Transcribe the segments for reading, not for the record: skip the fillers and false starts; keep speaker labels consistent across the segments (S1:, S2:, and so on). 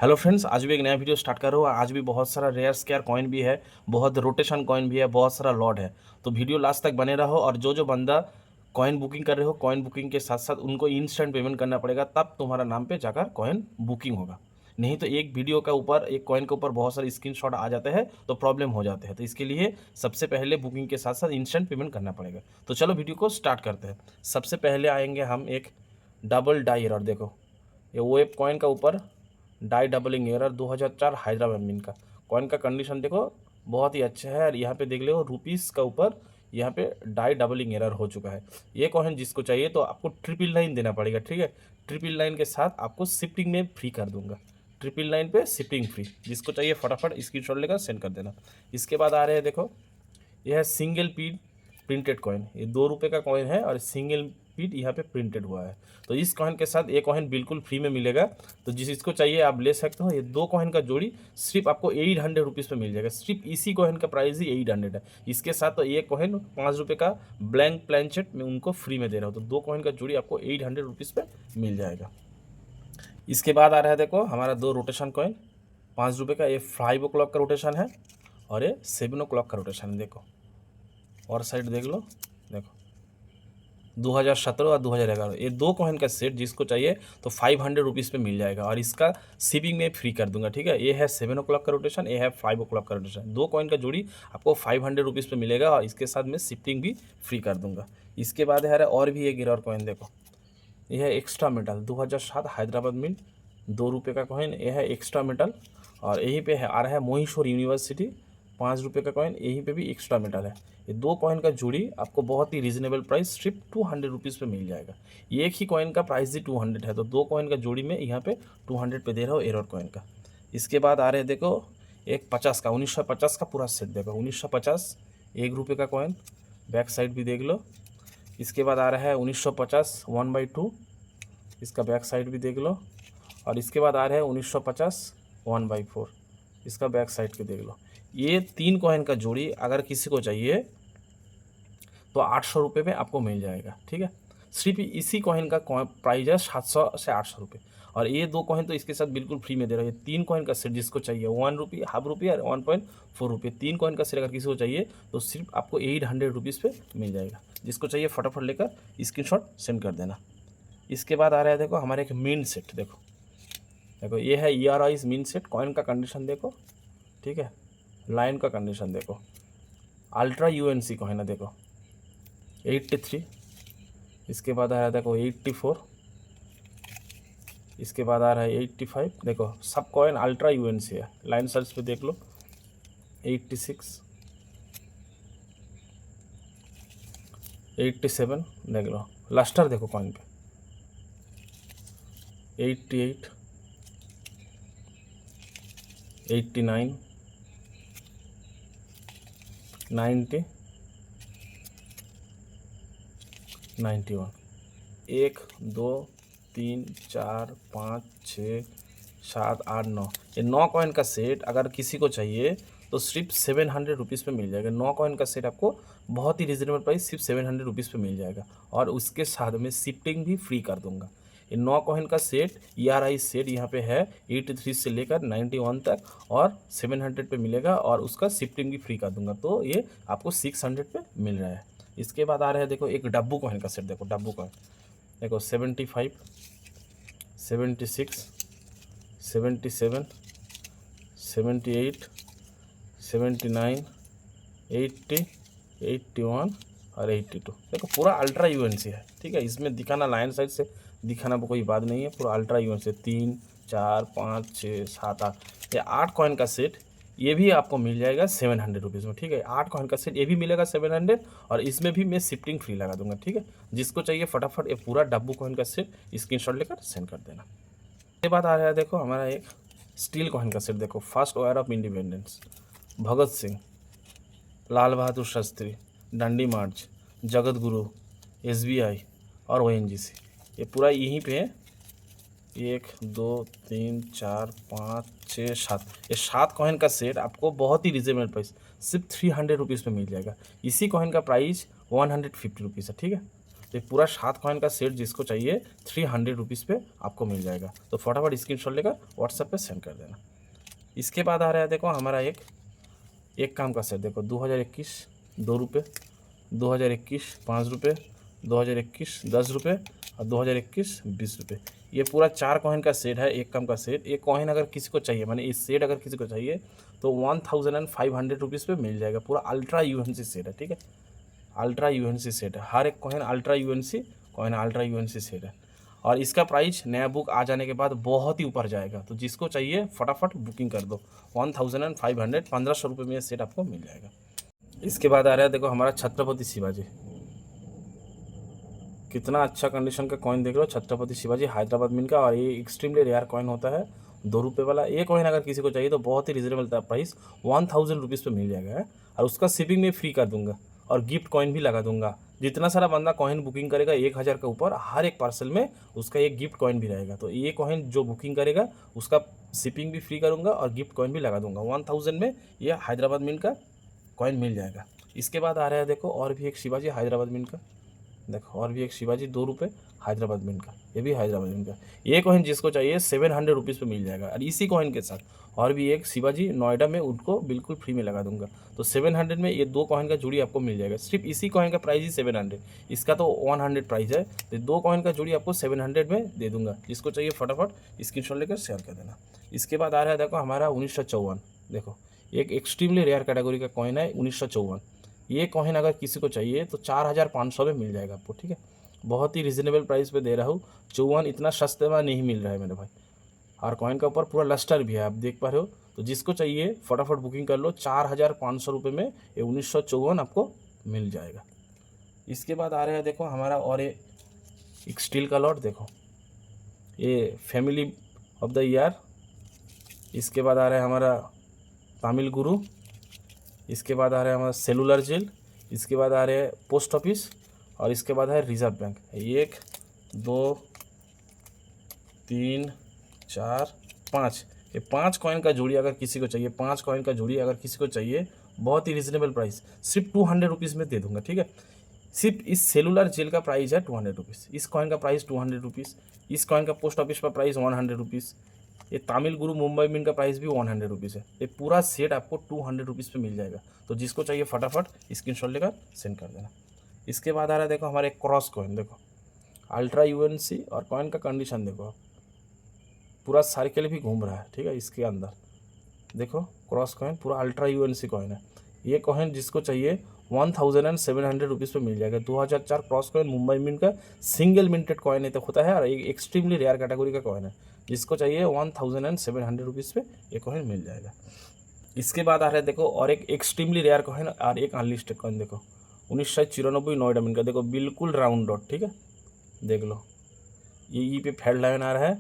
S1: Hello friends, आज भी एक नया वीडियो स्टार्ट कर रहा हूँ। आज भी बहुत सारा रेयर स्केयर कॉइन भी है, बहुत रोटेशन कॉइन भी है, बहुत सारा लॉट है। तो वीडियो लास्ट तक बने रहो। और जो जो बंदा कॉइन बुकिंग कर रहे हो, कॉइन बुकिंग के साथ साथ उनको इंस्टेंट पेमेंट करना पड़ेगा, तब तुम्हारा नाम पे जाकर कॉइन बुकिंग होगा। नहीं तो एक वीडियो के ऊपर, एक कॉइन के ऊपर बहुत सारे स्क्रीनशॉट आ जाते हैं तो प्रॉब्लम हो जाते हैं। तो इसके लिए सबसे पहले बुकिंग के साथ साथ इंस्टेंट पेमेंट करना पड़ेगा। तो चलो वीडियो को स्टार्ट करते हैं। सबसे पहले आएंगे हम एक डबल डाई एरर। देखो, ये वो एक कॉइन का ऊपर डाई डबलिंग एरर 2004 हैदराबाद मिन का कॉइन का कंडीशन देखो, बहुत ही अच्छा है। और यहाँ पे देख लो रुपीस का ऊपर यहाँ पे डाई डबलिंग एरर हो चुका है। ये कॉइन जिसको चाहिए तो आपको 999 देना पड़ेगा, ठीक है। 999 के साथ आपको शिफ्टिंग में फ्री कर दूंगा। 999 पे शिफ्टिंग फ्री। जिसको चाहिए फटाफट स्क्रीनशॉट लेकर सेंड कर देना। इसके बाद आ रहे हैं, देखो यह है सिंगल पीड प्रिंटेड कॉइन। ये 2 रुपये का कॉइन है और सिंगल पीड यहाँ पे प्रिंटेड हुआ है। तो इस कॉइन के साथ ये कॉइन बिल्कुल फ्री में मिलेगा। तो जिसको चाहिए आप ले सकते हो। ये 2 कॉइन का जोड़ी सिर्फ आपको 800 रुपीज़ पे मिल जाएगा। सिर्फ इसी कॉइन का प्राइस ही 800 है। इसके साथ तो ये कॉइन 5 रुपये का ब्लैंक प्लैंचेट में उनको फ्री में दे रहा हूँ। तो 2 कॉइन का जोड़ी आपको 800 रुपीज़ पे मिल जाएगा। इसके बाद आ रहा है, देखो हमारा 2 रोटेशन कॉइन 5 रुपये का। ये 5 o'clock का रोटेशन है और ये 7 o'clock का रोटेशन है। देखो और साइड देख लो, देखो 2017 और 2011 ये 2 कॉइन का सेट जिसको चाहिए तो 500 रुपीज़ पे मिल जाएगा। और इसका शिपिंग में फ्री कर दूंगा, ठीक है। ये है 7 o'clock का रोटेशन, ये है 5 o'clock का रोटेशन। 2 कॉइन का जोड़ी आपको 500 रुपीज़ पे मिलेगा और इसके साथ में शिपिंग भी फ्री कर दूंगा। इसके बाद है और भी एक गिरर कॉइन, देखो यह है एक्स्ट्रा मेटल 2007 हैदराबाद मिंट 2 रुपये का कॉइन। यह है एक्स्ट्रा मेटल और यहीं पे है आ रहा है मोहिशोर यूनिवर्सिटी 5 रुपये का कॉइन। यहीं पे भी एक्स्ट्रा मेटल है। ये 2 कॉइन का जोड़ी आपको बहुत ही रीजनेबल प्राइस सिर्फ 200 रुपीज़ पे मिल जाएगा। एक ही कॉइन का प्राइस ही 200 है, तो 2 कॉइन का जोड़ी में यहाँ पे 200 पे दे रहा हूँ एरर कॉइन का। इसके बाद आ रहे हैं, देखो एक 50 का 1950 का पूरा सेट। देखो 1950 1 रुपये का कॉइन, बैक साइड भी देख लो। इसके बाद आ रहा है 1950 1/2, इसका बैक साइड भी देख लो। और इसके बाद आ रहा है 1950 1/4, इसका बैक साइड के देख लो। ये 3 कॉइन का जोड़ी अगर किसी को चाहिए तो 800 रुपये में आपको मिल जाएगा, ठीक है। सिर्फ इसी कॉइन का प्राइस है 700 से 800 रुपये। और ये 2 कॉइन तो इसके साथ बिल्कुल फ्री में दे रहा है। 3 कॉइन का सेट जिसको चाहिए 1 रुपये, हाफ रुपये और 1.4 रुपये, 3 कॉइन का सेट अगर किसी को चाहिए तो सिर्फ आपको 800 रुपीज़ पे मिल जाएगा। जिसको चाहिए फटाफट लेकर स्क्रीनशॉट सेंड कर देना। इसके बाद आ रहा है, देखो हमारे एक मीन सेट। देखो देखो ये है ERI's मीन सेट। कॉइन का कंडीशन देखो, ठीक है। लाइन का कंडीशन देखो, अल्ट्रा UNC कॉइन है। देखो 83। इसके बाद आ रहा है, देखो 84। इसके बाद आ रहा है 85। देखो सब कॉइन अल्ट्रा UNC है। लाइन सर्च पे देख लो 86, 87 देख लो। लस्टर देखो कॉइन पे 88, 89, 90, 91। 1 2 3 4 5 6 7 8 9, ये 9 कॉइन का सेट अगर किसी को चाहिए तो सिर्फ 700 रुपीज़ पे मिल जाएगा। 9 कॉइन का सेट आपको बहुत ही रिजनेबल प्राइस सिर्फ 700 रुपीज़ पे मिल जाएगा। और उसके साथ में शिफ्टिंग भी फ्री कर दूंगा। ये 9 कॉइन का सेट ERI सेट यहाँ पे है 83 से लेकर 91 तक और 700 पे मिलेगा और उसका शिफ्टिंग भी फ्री कर दूंगा। तो ये आपको 600 पे मिल रहा है। इसके बाद आ रहा है, देखो एक डब्बू कॉइन का सेट। देखो डब्बू कॉइन देखो 75, 76, 77, 78, 79, 80, 81 और 82। देखो पूरा अल्ट्रा UNC है, ठीक है। इसमें दिखाना लाइन साइड से दिखाना कोई बात नहीं है, पूरा अल्ट्रा UNC 3 4 5 6 7 8, ये 8 कॉइन का सेट ये भी आपको मिल जाएगा 700 रुपीज़ में, ठीक है। 8 कॉइन का सेट ये भी मिलेगा 700 और इसमें भी मैं शिफ्टिंग फ्री लगा दूंगा, ठीक है। जिसको चाहिए फटाफट ये पूरा डब्बू कॉइन का सेट स्क्रीनशॉट लेकर सेंड कर देना। इसके बाद आ रहा है, देखो हमारा एक स्टील कॉइन का सेट। देखो first wire of independence, Bhagat Singh, Lal Bahadur Shastri, Dandi March, Jagat Guru, SBI और ONGC। ये पूरा यहीं पे 1 2 3 4 5 6 7, ये 7 कॉइन का सेट आपको बहुत ही रिजनेबल प्राइस सिर्फ 300 रुपीज़ में मिल जाएगा। इसी कॉइन का प्राइस 150 रुपीज़ है, ठीक है। तो ये पूरा 7 कॉइन का सेट जिसको चाहिए 300 रुपीज़ पे आपको मिल जाएगा। तो फटाफट स्क्रीनशॉट लेकर व्हाट्सएप पे सेंड कर देना। इसके बाद आ रहा है देखो हमारा एक काम का सेट, देखो 2021 ₹2, 2021 ₹5, 2021 ₹10 और 2021 ₹20। ये पूरा 4 कॉइन का सेट है, एक काम का सेट। एक कॉइन अगर किसी को चाहिए, माने इस सेट अगर किसी को चाहिए तो 1500 रुपीज़ पे मिल जाएगा। पूरा अल्ट्रा यूएनसी सेट है, ठीक है, अल्ट्रा यूएनसी सेट है। हर एक coin ultra UNC coin ultra UNC set है। और इसका प्राइस नया बुक आ जाने के बाद बहुत ही ऊपर जाएगा। तो जिसको चाहिए फटाफट बुकिंग कर दो। 1500 ₹1500 में ये सेट आपको मिल जाएगा। इसके बाद आ रहा है देखो हमारा छत्रपति शिवाजी। कितना अच्छा कंडीशन का कॉइन देख लो, छत्रपति शिवाजी हैदराबाद मिंट का। और ये एक्सट्रीमली रेयर कॉइन होता है, ₹2 वाला। ये कॉइन अगर किसी को चाहिए तो बहुत ही रिजनेबल प्राइस 1000 रुपीज़ पे मिल जाएगा। और उसका शिपिंग में फ्री कर दूंगा और गिफ्ट कॉइन भी लगा दूंगा। जितना सारा बंदा कॉइन बुकिंग करेगा 1000 के ऊपर, हर एक पार्सल में उसका एक गिफ्ट कॉइन भी रहेगा। तो ये कॉइन जो बुकिंग करेगा उसका शिपिंग भी फ्री करूँगा और गिफ्ट कॉइन भी लगा दूंगा। 1000 में ये हैदराबाद मिंट का कॉइन मिल जाएगा। इसके बाद आ रहा है देखो और भी एक शिवाजी हैदराबाद मिंट का। देखो और भी एक शिवाजी ₹2 हैदराबाद मिंट का, ये भी हैदराबाद मिंट का। ये कॉइन जिसको चाहिए 700 रुपीज़ पे मिल जाएगा। और इसी कॉइन के साथ और भी एक शिवाजी नोएडा में उनको बिल्कुल फ्री में लगा दूंगा। तो 700 में ये 2 कॉइन का जोड़ी आपको मिल जाएगा। सिर्फ इसी कॉइन का प्राइस ही 700, इसका तो 100 प्राइस है। तो 2 कॉइन का जोड़ी आपको 700 में दे दूंगा। जिसको चाहिए फटाफट स्क्रीनशॉट लेकर शेयर कर देना। इसके बाद आ रहा है देखो हमारा 1954। देखो एक एक्सट्रीमली रेयर कैटेगरी का कॉइन है 1954। ये कॉइन अगर किसी को चाहिए तो 4500 में मिल जाएगा आपको, ठीक है। बहुत ही रिजनेबल प्राइस पे दे रहा हूँ। 54 इतना सस्ते में नहीं मिल रहा है मेरे भाई। और कॉइन का ऊपर पूरा लस्टर भी है, आप देख पा रहे हो। तो जिसको चाहिए फटाफट बुकिंग कर लो। 4500 रुपये में ये 1954 आपको मिल जाएगा। इसके बाद आ रहा है देखो हमारा और एक स्टील का लॉट। देखो ये फैमिली ऑफ द ईयर। इसके बाद आ रहा है हमारा तमिल गुरु। इसके बाद आ रहा है हमारा सेलुलर जेल। इसके बाद आ रहे हैं पोस्ट ऑफिस। और इसके बाद है रिजर्व बैंक। 1 2 3 4 5, ये 5 कॉइन का जोड़ी अगर किसी को चाहिए, 5 कॉइन का जोड़ी अगर किसी को चाहिए, बहुत ही रिजनेबल प्राइस, सिर्फ 200 रुपीज़ में दे दूंगा, ठीक है। सिर्फ इस सेलुलर जेल का प्राइस है 200 रुपीज़, इस कॉइन का प्राइस 200 रुपीज़, इस कॉइन का पोस्ट ऑफिस का प्राइस 100 रुपीज़, ये तमिल गुरु मुंबई मिंट का प्राइस भी 100 रुपीज़ है। ये पूरा सेट आपको 200 रुपीज़ पे मिल जाएगा। तो जिसको चाहिए फटाफट स्क्रीनशॉट लेकर सेंड कर देना। इसके बाद आ रहा है देखो हमारे क्रॉस कॉइन। देखो अल्ट्रा यूएनसी और कॉइन का कंडीशन देखो आप, पूरा सर्कल भी घूम रहा है, ठीक है। इसके अंदर देखो क्रॉस कॉइन पूरा अल्ट्रा यूएनसी कॉइन है। ये कॉइन जिसको चाहिए 1700 रुपीज़ पे मिल जाएगा। 2004 क्रॉस कॉइन मुंबई मिंट का सिंगल मिंटेड कॉइन ये तो होता है और एक एक्सट्रीमली रेयर कैटेगरी का कॉइन है। जिसको चाहिए 1700 रुपीज़ पे ये कॉइन मिल जाएगा। इसके बाद आ रहा है देखो और एक एक्सट्रीमली रेयर कॉइन और एक अनलिस्टेड कॉइन। देखो 1994 नोएडा मिंट का। देखो बिल्कुल राउंड डॉट, ठीक है, देख लो ये पे फेड लाइन आ रहा है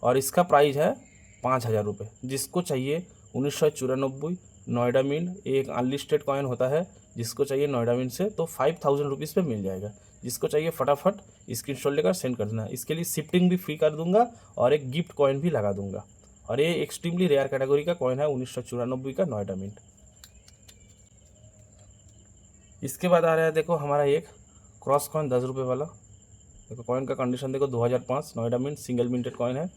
S1: और इसका प्राइस है 5000 रुपये। जिसको चाहिए 1994 नोएडा मिंट, एक अनलिस्टेड कॉइन होता है। जिसको चाहिए नोएडा मिंट से तो 5000 रुपीज़ पे मिल जाएगा। जिसको चाहिए फटाफट स्क्रीनशॉट लेकर सेंड कर देना। इसके लिए शिफ्टिंग भी फ्री कर दूंगा और एक गिफ्ट कॉइन भी लगा दूंगा। और ये एक्सट्रीमली रेयर कैटेगरी का कॉइन है 1994 का नोएडा मिंट। इसके बाद आ रहा है देखो हमारा एक क्रॉस कॉइन 10 रुपये वाला। देखो कॉइन का कंडीशन देखो 2005 Noida mint single minted coin है।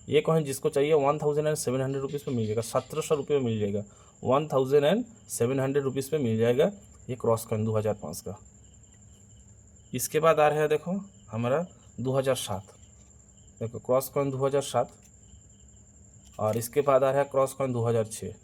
S1: ये कॉइन जिसको चाहिए 1700 रुपीज़ पे मिल जाएगा, 1700 रुपये में मिल जाएगा। 1700 रुपीज़ पे मिल जाएगा ये क्रॉस कॉइन 2005 का। इसके बाद आ रहा है देखो हमारा 2007। देखो क्रॉस कॉइन 2007 और इसके बाद आ रहा है क्रॉस कॉइन 2006।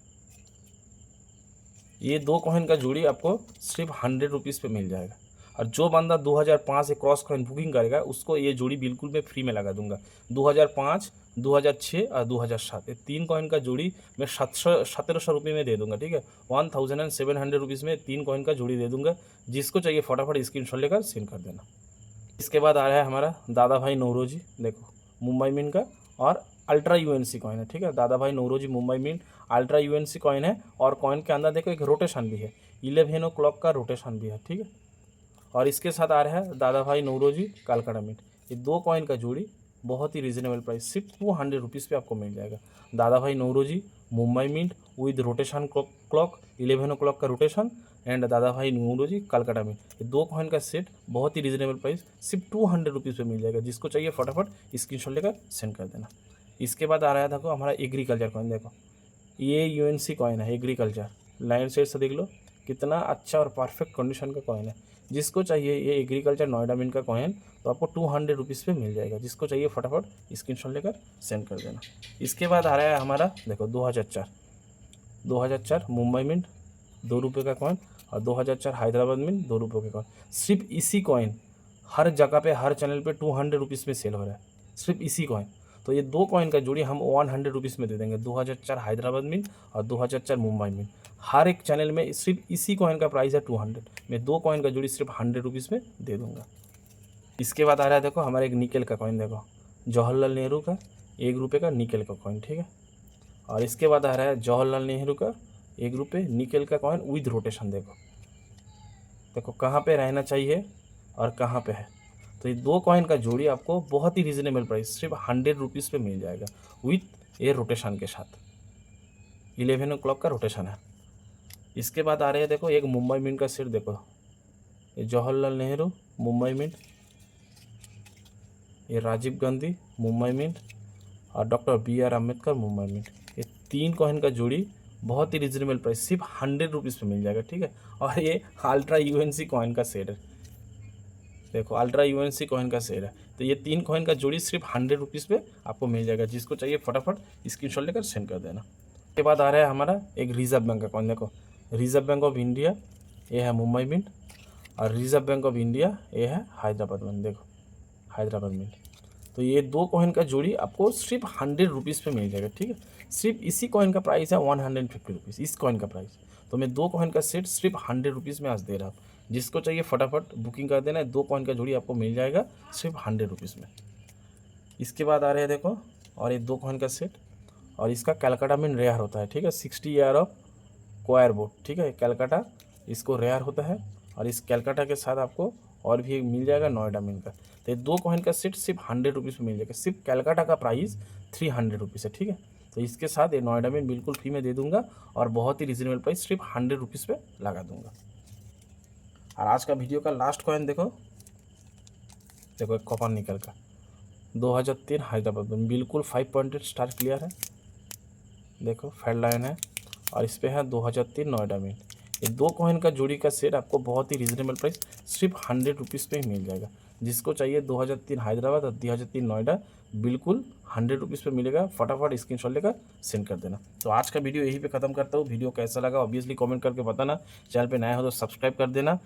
S1: ये 2 कॉइन का जोड़ी आपको सिर्फ 100 रुपीज़ पे मिल जाएगा। और जो बंदा 2005 से क्रॉस कॉइन बुकिंग करेगा उसको ये जोड़ी बिल्कुल मैं फ्री में लगा दूंगा। 2005, 2006 और 2007 ये 3 कॉइन का जोड़ी मैं 1700 रुपये में दे दूंगा, ठीक है। 1700 रुपीज़ में 3 कॉइन का जोड़ी दे दूंगा। जिसको चाहिए फटाफट स्क्रीनशॉट लेकर सेंड कर देना। इसके बाद आ रहा है हमारा दादा भाई नौरोजी। देखो मुंबई मिंट का और अल्ट्रा यूएनसी कॉइन है, ठीक है। Dadabhai Naoroji Mumbai mint ultra UNC coin है। और कॉइन के अंदर देखो एक रोटेशन भी है, 11 o'clock का रोटेशन भी है, ठीक है। और इसके साथ आ रहा है दादा भाई नौरोजी कालकाटा मिंट। ये 2 कॉइन का जोड़ी बहुत ही रिजनेबल प्राइस, सिर्फ 200 रुपीज़ पे आपको मिल जाएगा। Dadabhai Naoroji Mumbai mint with rotation clock 11 o'clock का रोटेशन एंड दादा भाई न्यूमरोलॉजी कलकत्ता मिंट। ये 2 कॉइन का सेट बहुत ही रिजनेबल प्राइस सिर्फ 200 रुपीज़ पे मिल जाएगा। जिसको चाहिए फटाफट स्क्रीनशॉट लेकर सेंड कर देना। इसके बाद आ रहा है देखो हमारा एग्रीकल्चर कॉइन। देखो ये यूएनसी कॉइन है एग्रीकल्चर, लाइन सेट से देख लो कितना अच्छा और परफेक्ट कंडीशन का कॉइन है। जिसको चाहिए ये एग्रीकल्चर नोएडा मिंट का कॉइन तो आपको 200 रुपीज़ पे मिल जाएगा। जिसको चाहिए फटाफट स्क्रीनशॉट लेकर सेंड कर देना। इसके बाद आ रहा है हमारा देखो 2004 मुंबई मिंट 2 रुपये का कॉइन और 2004 हैदराबाद मिंट 2 रुपये का कॉइन। सिर्फ इसी कॉइन हर जगह पे हर चैनल पे 200 रुपीज़ में सेल हो रहा है, सिर्फ इसी कॉइन। तो ये 2 कॉइन का जोड़ी हम 100 रुपीज़ में दे देंगे। 2004 हैदराबाद मिंट और 2004 मुंबई मिंट। हर एक चैनल में सिर्फ इसी कॉइन का प्राइस है 200। मैं 2 कॉइन का जोड़ी सिर्फ 100 रुपीज़ में दे दूँगा। इसके बाद आ रहा है देखो हमारे एक निकेल का कॉइन। देखो जवाहरलाल नेहरू का 1 रुपये का निकेल का कॉइन, ठीक है। और इसके बाद आ रहा है जवाहरलाल नेहरू का 1 रुपये निकेल का कॉइन विद रोटेशन। देखो कहाँ पे रहना चाहिए और कहाँ पे है। तो ये 2 कॉइन का जोड़ी आपको बहुत ही रिजनेबल प्राइस सिर्फ 100 रुपीज़ पे मिल जाएगा विथ ए रोटेशन के साथ। 11 o'clock का रोटेशन है। इसके बाद आ रहे हैं देखो एक मुंबई मिंट का सेट। देखो ये जवाहरलाल नेहरू मुंबई मिंट, ये राजीव गांधी मुंबई मिंट और doctor BR Ambedkar Mumbai mint. ये 3 कॉइन का जोड़ी बहुत ही रिजनेबल प्राइस सिर्फ 100 रुपीज़ पे मिल जाएगा, ठीक है। और ये अल्ट्रा यूएनसी कॉइन का सेट है। देखो अल्ट्रा यूएनसी कॉइन का सेट है। तो ये 3 कॉइन का जोड़ी सिर्फ 100 रुपीज़ पे आपको मिल जाएगा। जिसको चाहिए फटाफट स्क्रीनशॉट लेकर सेंड कर देना। उसके बाद आ रहा है हमारा एक रिजर्व बैंक का कॉइन। देखो रिजर्व बैंक ऑफ इंडिया ये है मुंबई मिंट और रिजर्व बैंक ऑफ इंडिया ये है हैदराबाद मिंट। देखो हैदराबाद मिंट। तो ये 2 कॉइन का जोड़ी आपको सिर्फ 100 रुपीज़ पे मिल जाएगा, ठीक है। सिर्फ इसी कॉइन का प्राइस है 150 रुपीज़ इस कॉइन का प्राइस। तो मैं 2 कॉइन का सेट सिर्फ 100 रुपीज़ में आज दे रहा हूँ। जिसको चाहिए फटाफट बुकिंग कर देना है। 2 कॉइन का जोड़ी आपको मिल जाएगा सिर्फ 100 रुपीज़ में। इसके बाद आ रहे हैं देखो और ये 2 कॉइन का सेट और इसका कलकत्ता मिंट रेयर होता है, ठीक है। 60 ईयर ऑफ क्वायर बोर्ड, ठीक है। कलकत्ता इसको रेयर होता है और इस कलकत्ता के साथ आपको और भी एक मिल जाएगा नोएडा मिंट का। तो ये 2 कॉइन का सेट सिर्फ 100 रुपीज़ में मिल जाएगा। सिर्फ कलकत्ता का प्राइस 300 रुपीज़ है, ठीक है। तो इसके साथ ये नोएडा मिंट बिल्कुल फ्री में दे दूंगा और बहुत ही रिजनेबल प्राइस सिर्फ 100 रुपीज़ पे लगा दूंगा। और आज का वीडियो का लास्ट कॉइन देखो एक कॉपर निकल का 2003 हैदराबाद में बिल्कुल 5 पॉइंटेड स्टार क्लियर है। देखो फेड लाइन है और इस पे है 2003 नोएडा मिंट। ये 2 कॉइन का जोड़ी का सेट आपको बहुत ही रिजनेबल प्राइस सिर्फ 100 रुपीज़ पे ही मिल जाएगा। जिसको चाहिए 2003 हैदराबाद और 2003 नोएडा बिल्कुल 100 रुपीज़ पे मिलेगा। फटाफट स्क्रीनशॉट लेकर सेंड कर देना। तो आज का वीडियो यहीं पे ख़त्म करता हूँ। वीडियो कैसा लगा ऑब्वियसली कमेंट करके बताना। चैनल पे नया हो तो सब्सक्राइब कर देना।